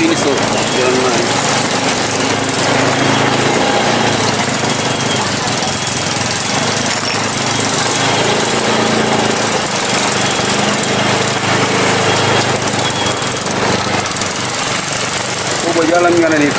sini so. Oh, jalan nggak nih?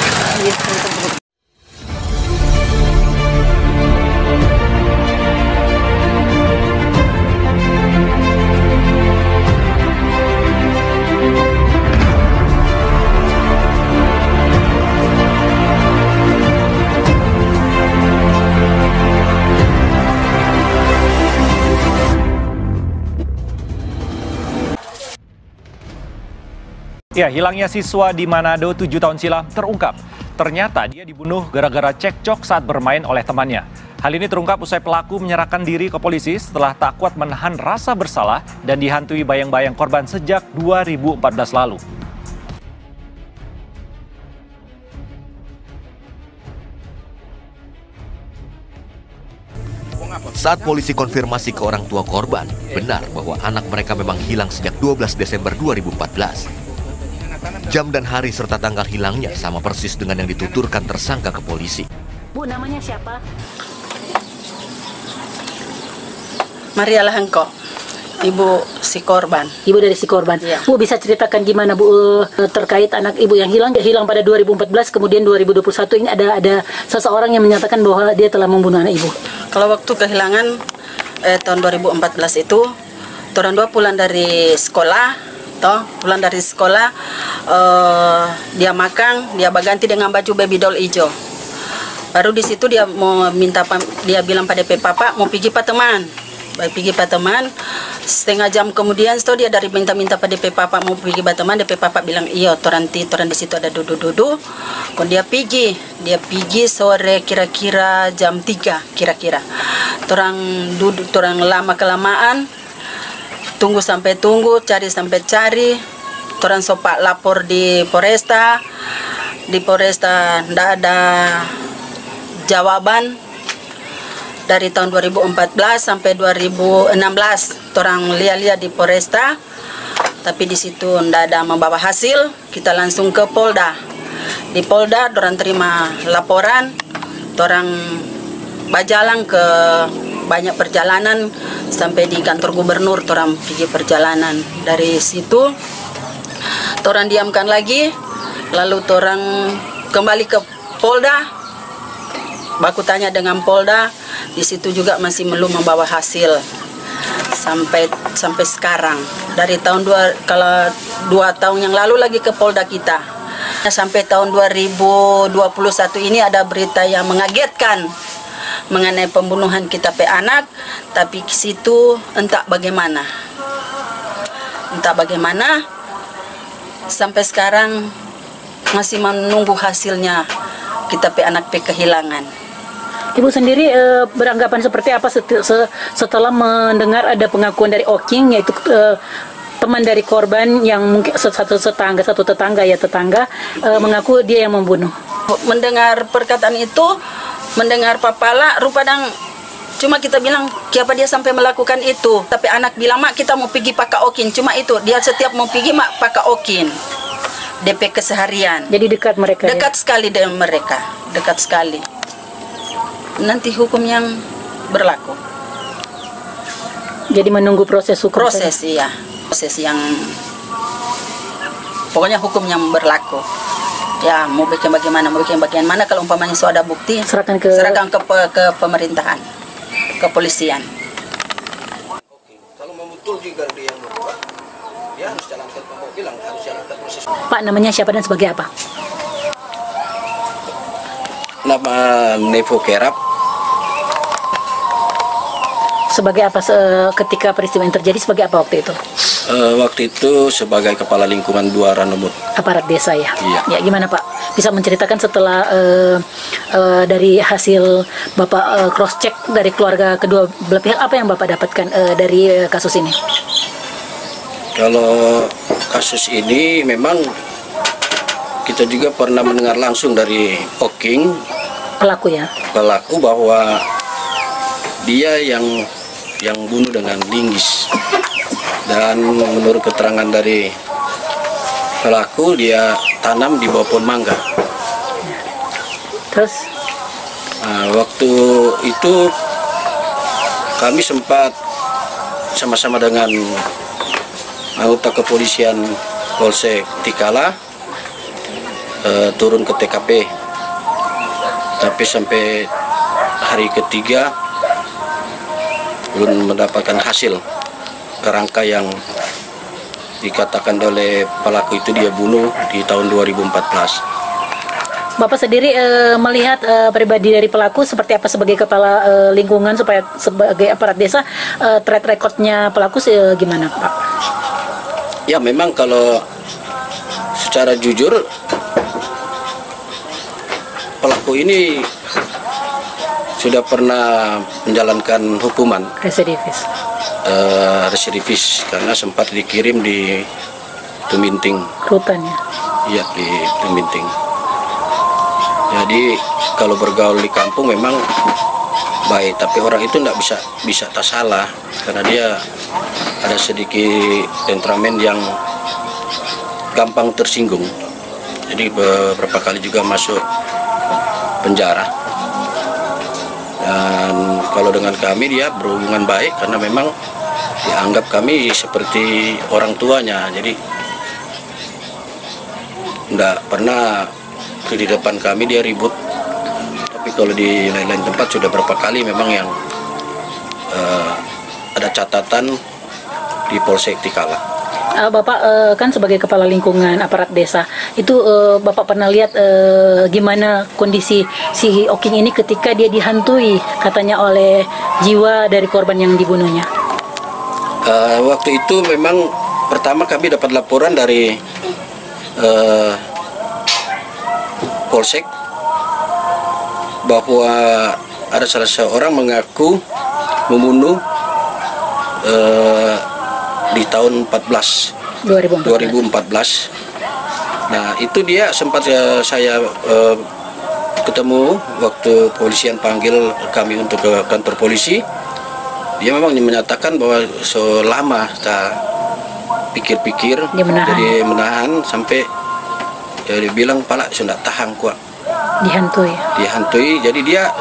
Ya, hilangnya siswa di Manado 7 tahun silam terungkap. Ternyata dia dibunuh gara-gara cekcok saat bermain oleh temannya. Hal ini terungkap usai pelaku menyerahkan diri ke polisi setelah tak kuat menahan rasa bersalah dan dihantui bayang-bayang korban sejak 2014 lalu. Saat polisi konfirmasi ke orang tua korban, benar bahwa anak mereka memang hilang sejak 12 Desember 2014. Jam dan hari serta tanggal hilangnya sama persis dengan yang dituturkan tersangka ke polisi. Bu, namanya siapa? Maria Lahengko, ibu si korban. Ibu dari si korban. Ya. Bu, bisa ceritakan gimana Bu terkait anak ibu yang hilang pada 2014, kemudian 2021 ini ada seseorang yang menyatakan bahwa dia telah membunuh anak ibu. Kalau waktu kehilangan tahun 2014 itu, orang dua pulang dari sekolah. Dia makan, dia berganti dengan baju baby doll hijau. Baru di situ dia mau dia bilang pada papa mau pergi pak teman. Baik pergi pak teman. Setengah jam kemudian dia dari minta pada papa mau pergi pak teman. Dia papa bilang iya, toran di situ ada duduk. Kemudian dia pergi sore kira-kira jam 3 kira-kira. Torang lama kelamaan. Tunggu, cari sampai cari. Torang sopak lapor di Polresta. Di Polresta tidak ada jawaban. Dari tahun 2014 sampai 2016 torang lihat di Polresta. Tapi di situ tidak ada membawa hasil. Kita langsung ke Polda. Di Polda torang terima laporan. Torang berjalan ke banyak perjalanan sampai di kantor gubernur. Torang pergi perjalanan. Dari situ torang diamkan lagi, lalu torang kembali ke Polda. Baku tanya dengan Polda, di situ juga masih belum membawa hasil sampai sekarang. Dari tahun 2 tahun yang lalu lagi ke Polda kita. Sampai tahun 2021 ini ada berita yang mengagetkan mengenai pembunuhan kita pe anak, tapi di situ entah bagaimana sampai sekarang masih menunggu hasilnya kita pe anak pe kehilangan. Ibu sendiri beranggapan seperti apa setelah mendengar ada pengakuan dari Oking, yaitu teman dari korban yang mungkin satu tetangga mengaku dia yang membunuh. Mendengar perkataan itu, mendengar papala rupa dan cuma kita bilang siapa dia sampai melakukan itu. Tapi anak bilang mak kita mau pergi pakai Okin, cuma itu dia setiap mau pergi mak pakai Okin. DP keseharian. Jadi dekat mereka. Dekat sekali dengan mereka, dekat sekali. Nanti hukum yang berlaku. Jadi menunggu proses hukum. Proses yang pokoknya hukum yang berlaku. Ya, mau bikin bagian mana kalau umpamanya sudah ada bukti, serahkan ke pemerintahan, kepolisian. Oke. Kalau betul juga dia yang berbuat, dia harus jalankan pembilang, harus jalankan proses. Pak, namanya siapa dan sebagai apa? Nama Nevo Kerap. Sebagai apa ketika peristiwa yang terjadi, sebagai apa waktu itu? Waktu itu sebagai kepala lingkungan 2 Ranumut. Aparat desa ya? Iya. Ya, gimana Pak? Bisa menceritakan setelah dari hasil Bapak cross-check dari keluarga kedua belah pihak, apa yang Bapak dapatkan dari kasus ini? Kalau kasus ini memang kita juga pernah mendengar langsung dari Oking, Pelaku ya? Pelaku, bahwa dia yang bunuh dengan linggis. Dan menurut keterangan dari pelaku, dia tanam di bawah pohon mangga. Terus Nah, waktu itu kami sempat sama-sama dengan anggota kepolisian Polsek Tikala turun ke TKP, tapi sampai hari ketiga belum mendapatkan hasil kerangka yang dikatakan oleh pelaku itu dia bunuh di tahun 2014. Bapak sendiri melihat pribadi dari pelaku seperti apa sebagai kepala lingkungan, supaya sebagai aparat desa track recordnya pelaku gimana, Pak? Ya memang kalau secara jujur pelaku ini sudah pernah menjalankan hukuman residivis karena sempat dikirim di Tuminting. Rutan ya? Iya, di Tuminting. Jadi kalau bergaul di kampung memang baik, tapi orang itu tidak bisa tak salah karena dia ada sedikit temperamen yang gampang tersinggung. Jadi beberapa kali juga masuk penjara. Dan kalau dengan kami dia berhubungan baik karena memang dianggap kami seperti orang tuanya. Jadi tidak pernah di depan kami dia ribut, tapi kalau di lain-lain tempat sudah berapa kali memang yang ada catatan di Polsek Tikala. Bapak kan sebagai kepala lingkungan aparat desa itu Bapak pernah lihat gimana kondisi si Oking ini ketika dia dihantui katanya oleh jiwa dari korban yang dibunuhnya? Waktu itu memang pertama kami dapat laporan dari Polsek bahwa ada salah seorang mengaku membunuh di tahun 2014. Nah itu dia sempat saya ketemu waktu polisian panggil kami untuk ke kantor polisi. Dia memang menyatakan bahwa selama kita pikir-pikir jadi menahan sampai dia bilang pala sudah tahan kuat dihantui. Jadi dia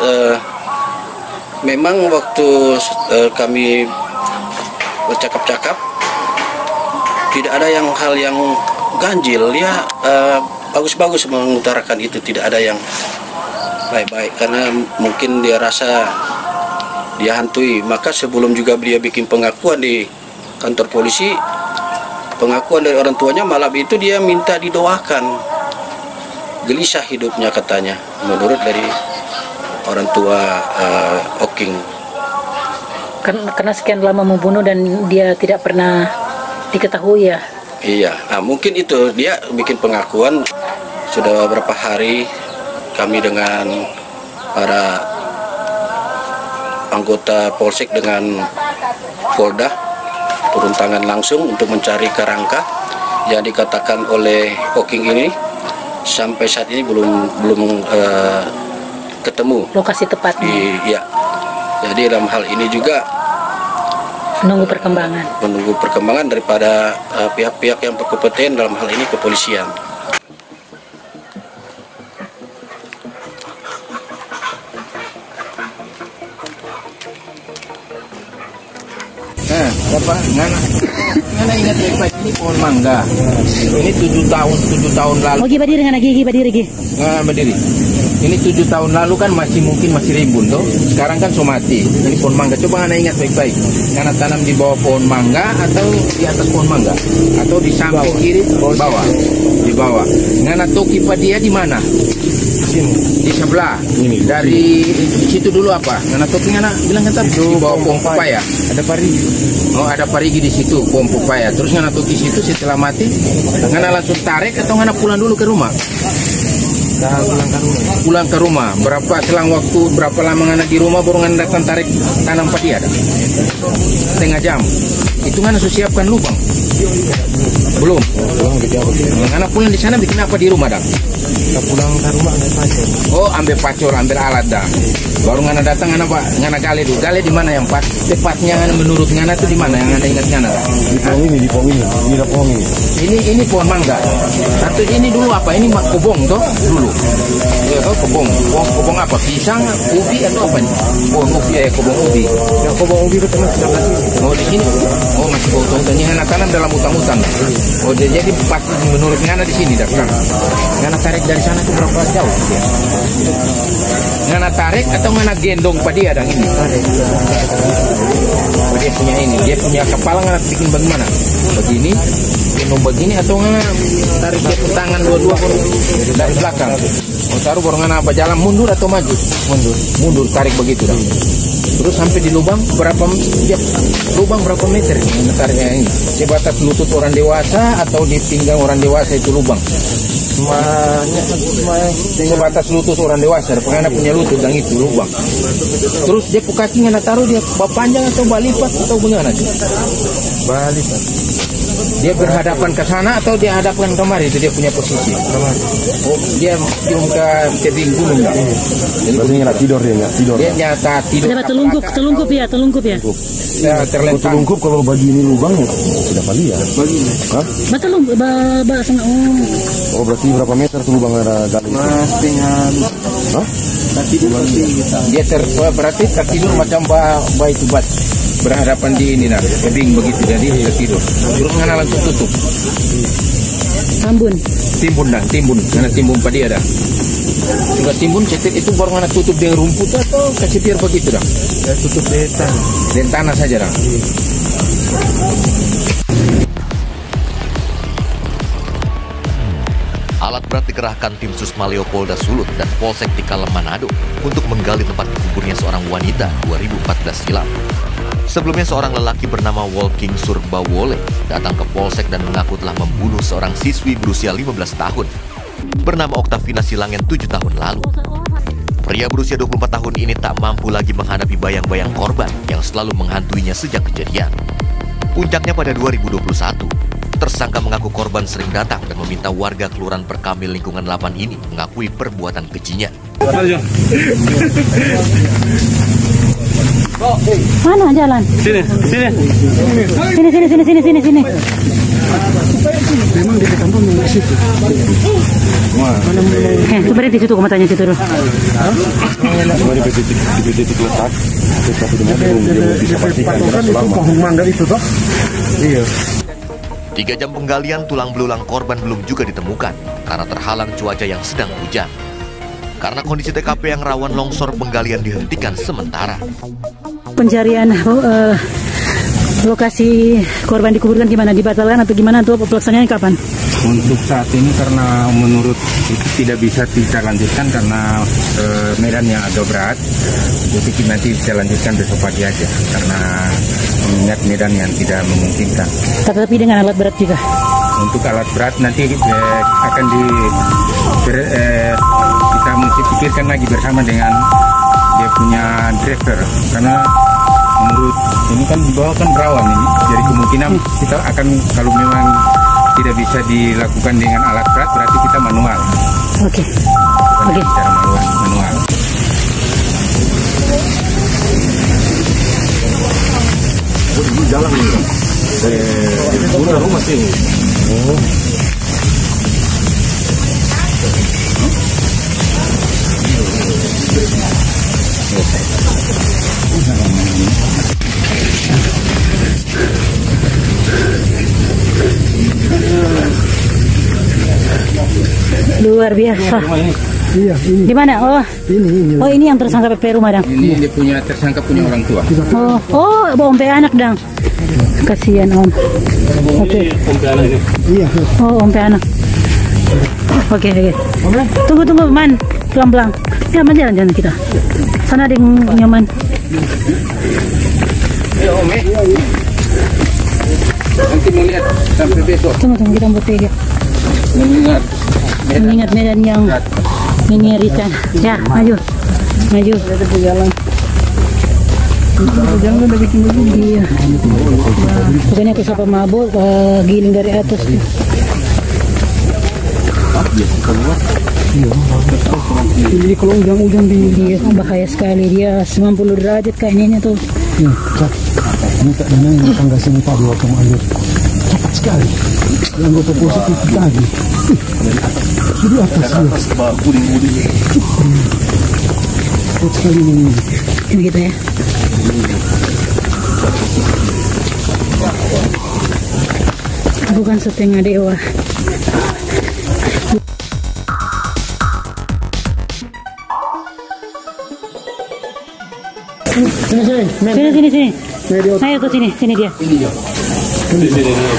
memang waktu kami bercakap-cakap tidak ada hal yang ganjil. Dia bagus-bagus mengutarakan itu, tidak ada yang baik-baik karena mungkin dia rasa dia hantui. Maka sebelum juga dia bikin pengakuan di kantor polisi, pengakuan dari orang tuanya malam itu dia minta didoakan. Gelisah hidupnya katanya, menurut dari orang tua Oking. Karena sekian lama membunuh dan dia tidak pernah diketahui ya? Iya, nah, mungkin itu dia bikin pengakuan. Sudah beberapa hari kami dengan para anggota Polsek dengan Polda turun tangan langsung untuk mencari kerangka yang dikatakan oleh Oking ini. Sampai saat ini belum ketemu lokasi tepatnya. Ya. Jadi dalam hal ini juga menunggu perkembangan daripada pihak-pihak yang berkompeten, dalam hal ini kepolisian. Bapak, ngana ingat baik-baik ini pohon mangga. Ini 7 tahun lalu. Oh, berdiri dengan gigi berdiri. Berdiri. Ini 7 tahun lalu kan masih rimbun toh. Sekarang kan mati. Ini pohon mangga. Coba ngana ingat baik-baik. Ngana tanam di bawah pohon mangga atau di atas pohon mangga? Atau di samping kiri bawah? Di bawah. Ngana toki dia di mana? Di sebelah. Ini dari situ dulu apa? Ngana toki ngana bilang kan di bawah pohon pepaya. Ada parigi. Oh, ada parigi di situ, pohon pepaya. Terus ngana toki situ setelah mati, ngana langsung tarik atau ngana pulang dulu ke rumah? Pulang ke rumah. Selang waktu berapa lama ngana di rumah baru ngana datang tarik tanam padi ada? Setengah jam. Itu ngana sudah siapkan lubang? Belum. Ngana pulang di sana bikin apa di rumah dah? Kita pulang ke rumah ambil pacul. Oh, ambil pacul, ambil alat dah. Baru ngana datang ngana gali dulu. Gali di mana yang pas tepatnya menurut ngana itu di mana yang ngana ingat ngana? Di pohon ini, ini pohon ini. Ini pohon mangga. Satu ini dulu apa? Ini kebong toh dulu. Ya toh kebong. Kebong apa? Pisang, ubi atau apa? Kebong ubi ya, kebong ubi. Yang kebong ubi itu tengah sebelah sini. Oh di sini. Oh masih bau toh. Ini ngana tanam dalam hutan-hutan. Oh jadi pas menurut ngana di sini dah. Ngana tarik dari sana itu berapa jauh? Ya? Ngana tarik atau ngana gendong pada dia dang ini? Tarik. Oh, dia punya ini, dia punya kepala ngana bikin bagaimana? Begini, gendong begini atau ngana tarik dia ke tangan dua-dua dari belakang? Oh taruh baru ngana apa jalan mundur atau maju? Mundur tarik begitu dang. Terus sampai di lubang lubang berapa meter? Ngana tariknya ini sebatas lutut orang dewasa atau di pinggang orang dewasa itu lubang? Sebatas lutut orang dewasa, karena punya lutut dan itu lubang. Terus dia kaki ngana taruh dia panjang atau balipat atau bagaimana? Balipat. Dia berhadapan ke sana atau dia hadapkan kemari itu dia punya posisi. Oh, dia cium ke tebing gunung dah. Jadi nggak tidur dia nggak tidur. Dia nyata tidur. Ada telungkup ya. Ya, terlentang. Telungkup kalau bagi ini lubangnya tidak pagi ya. Hah? Oh berarti berapa meter tuh lubang ada gali? Hah? Dia berarti tertidur macam bayi itu berhadapan di ini nah tebing begitu jadi tertidur. Terus ngana langsung tutup. Timbun karena timbun pada dia dah. Sudah timbun cetek itu baru ngana tutup dengan rumput atau kasih biar begitu dah. Ya tutup di tanah saja dah. Alat berat dikerahkan tim Susmaleo Polda Sulut dan Polsek Tikalem Manado untuk menggali tempat dikuburnya seorang wanita 2014 silam. Sebelumnya seorang lelaki bernama Walking Surbawole datang ke Polsek dan mengaku telah membunuh seorang siswi berusia 15 tahun bernama Oktavina Silangen 7 tahun lalu. Pria berusia 24 tahun ini tak mampu lagi menghadapi bayang-bayang korban yang selalu menghantuinya sejak kejadian. Puncaknya pada 2021, tersangka mengaku korban sering datang dan meminta warga Kelurahan Perkamil lingkungan 8 ini mengakui perbuatan kejinya. Mana jalan? Sini. Memang di kampung di situ. Itu berarti situ matanya situ. Di titik letak. Tapi belum bisa pastikan pohon mangga itu toh. Iya. 3 jam penggalian tulang belulang korban belum juga ditemukan karena terhalang cuaca yang sedang hujan. Karena kondisi TKP yang rawan longsor, penggalian dihentikan sementara. Pencarian lokasi korban dikuburkan gimana? Dibatalkan atau gimana? Atau pelaksanaannya kapan? Untuk saat ini karena menurut itu tidak bisa kita lanjutkan karena medan yang agak berat. Jadi nanti bisa lanjutkan besok pagi aja karena mengingat medan yang tidak memungkinkan. Tetapi dengan alat berat juga? Untuk alat berat nanti akan kita mesti pikirkan lagi bersama dengan dia punya driver karena menurut ini kan di bawah kan berawan ini, jadi kemungkinan kita akan kalau memang tidak bisa dilakukan dengan alat berat berarti kita manual. Oke. Secara manual. Ini jalan ini kan. Dari rumah sini. Oh. Luar biasa. Iya, ini. Di mana? Oh. Ini. Oh, ini yang tersangka PP rumah, Dang. Ini dia punya tersangka punya orang tua. Oh, Om Pe anak, Dang. Kasihan Om. Oke. Iya. Oh, Om Pe anak. Oke. Tunggu, Man. Pelan-pelan. Ya, jalan kita. Sana ada yang nyaman. Ya, Om. Nanti melihat sampai besok. Tunggu, kita buat tiga. Mengingat medan yang mengerikan. Ya, maju. Jalan. Jangan udah bikin begini. Iya. Pokoknya aku sampai mabuk, giling dari atas. keluar. Iya. Ini kalau hujan-hujan di Iya, bahaya sekali dia 90 derajat kayaknya tuh. Nih, Cak. Ini tak denang tangga sini tadi waktu air. Cepat sekali. Yang gue positif lagi. Di atas ya. Cepat sekali ini. Ini gitu ya. Bukan setengah dewa. Sini. Ayo ke sini dia.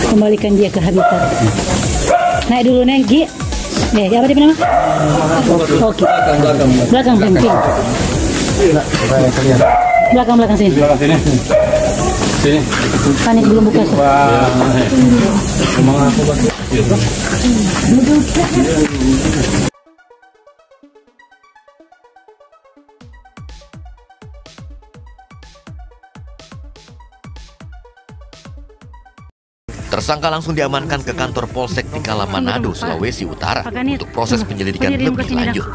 Kembalikan dia ke habitat. Naik dulu naik, Gi. Apa dia nama? Oke. Belakang penting. Belakang sini. Sini. Panik belum buka. Tersangka langsung diamankan ke kantor Polsek Tikala Manado, Sulawesi Utara untuk proses penyelidikan lebih lanjut.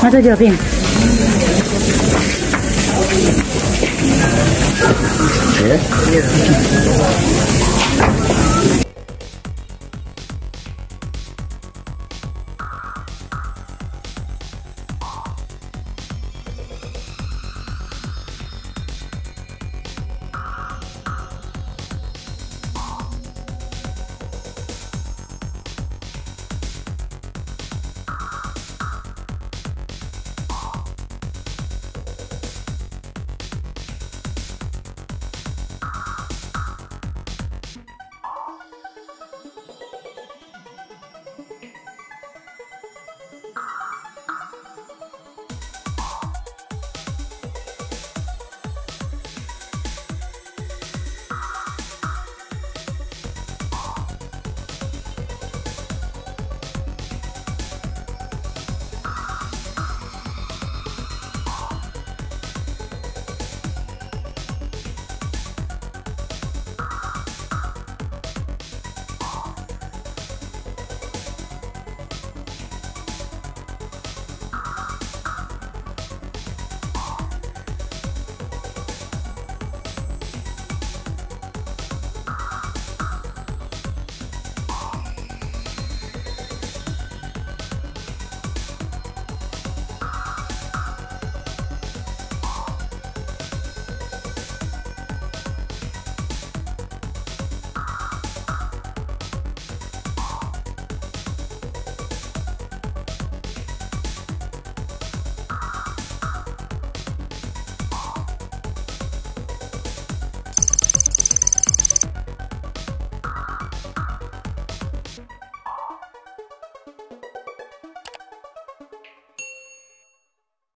Masa jawabin. Oke.